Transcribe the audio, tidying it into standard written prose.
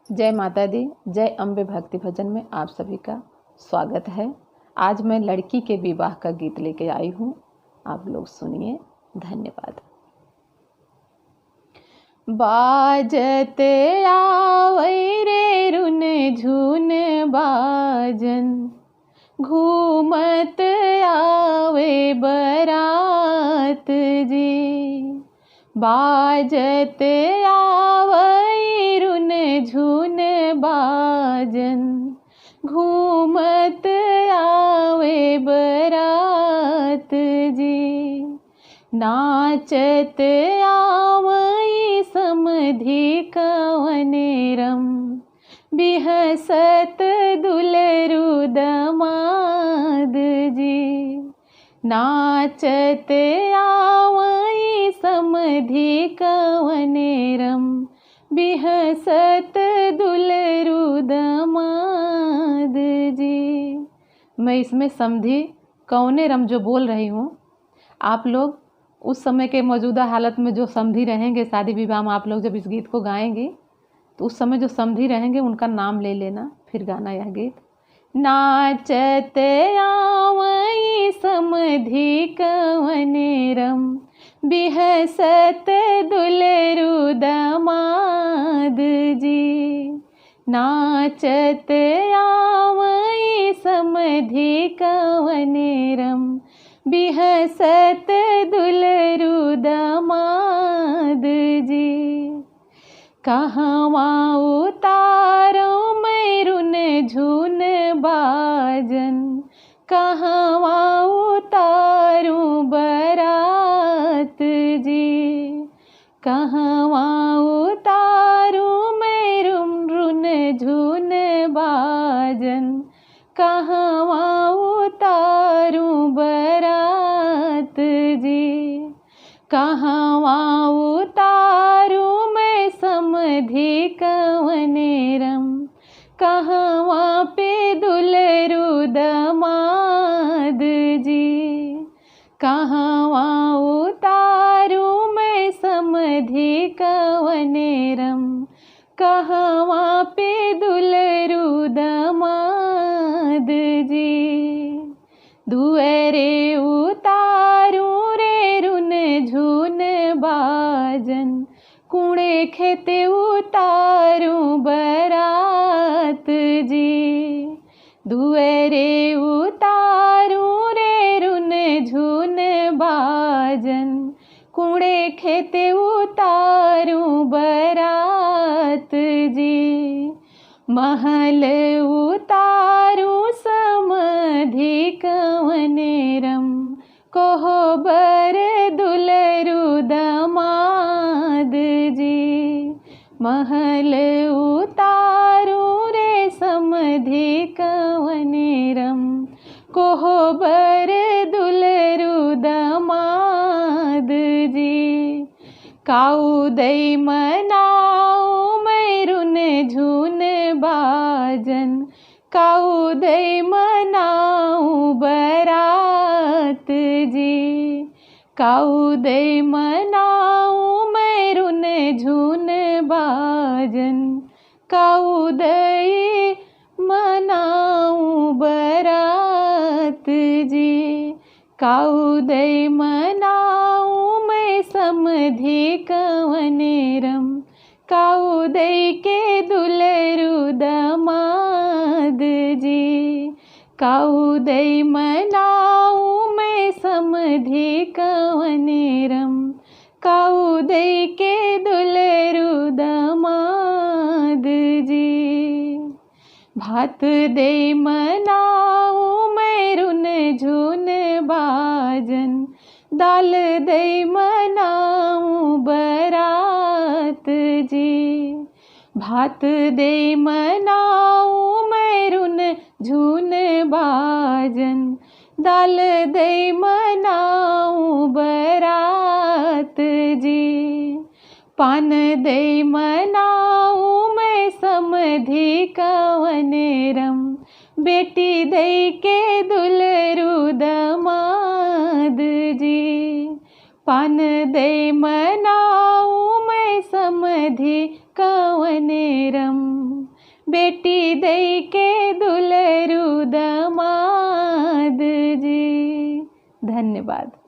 जय माता दी, जय अम्बे भक्ति भजन में आप सभी का स्वागत है। आज मैं लड़की के विवाह का गीत लेके आई हूँ, आप लोग सुनिए। धन्यवाद। बाजत आवै रे रुन झुन बाजन, घूमत आवे बरात जी। बाजत आवै रुन झुन बाजन, घूमत आवे बरात जी। नाचत आवै समधी कवनेरम, बिहसत दुलरु दमाद जी। नाचत आवै समधी कवनेरम, बिहसत दुलरु दमाद जी। मैं इसमें समधी कवनेरम जो बोल रही हूँ, आप लोग उस समय के मौजूदा हालत में जो समधी रहेंगे शादी विवाह में, आप लोग जब इस गीत को गाएंगे तो उस समय जो समधी रहेंगे उनका नाम ले लेना, फिर गाना यह गीत। नाचत आवै समधी कवनेरम, बिहसत दुलरु दमाद जी। नाचत आवै समधी कवनेरम, बिहसत दुलरु दमाद जी। कहवा उतारो मैरुन झुन बाजन, कहवा उतारू बरात जी। कहवा उतारू मैरुन झुन बाजन, कहवा उतारू बरात जी। कहवा उतारू मैं समधी कवनेरम, कहवा पे दुलरु दमाद जी। कहवा उतारू मैं समधी कवनेरम, कहवा पे दुलरु दमाद जी। दुअरे उतारू रे रुन झुन बाजन, कुड़े खेते उतारू बरात जी। दुअरे उतारू रे रुन झुन बाजन, कुड़े खेते उतारू बरात जी। महल उतारू समधी कवनेरम, कोहबर दुलरु दमाद जी। महल उतारू रे समधी कवनेरम, कोहबर दुलरु दमाद जी। काऊ दई मनाऊ मैरुन झुन बाजन, काऊ दई मनाऊ बरात जी। काऊ दई मनाऊ मैरुन झुन बाजन, काऊ दई मनाऊ बरात जी। काऊ दई मनाऊ मैं समधी कवनेरम, काऊ दई के दुलरु दमाद जी। काऊ दई मनाऊ मैं समधी कवनेरम, काऊ दई के दुलरु दमाद जी। भात दई मनाऊ मैरुन झुन बाजन, दाल दई मनाऊ बरात जी। भात दई मनाऊ मैरुन झुन बाजन, दाल दई मनाऊ बरात जी। पान दई मनाऊ मैं समधी कवनेरम, बेटी दई के दुलरु दमाद जी। पान दई मनाऊ मैं समधी कवनेरम, बेटी दई के दुलरू दमाद जी। धन्यवाद।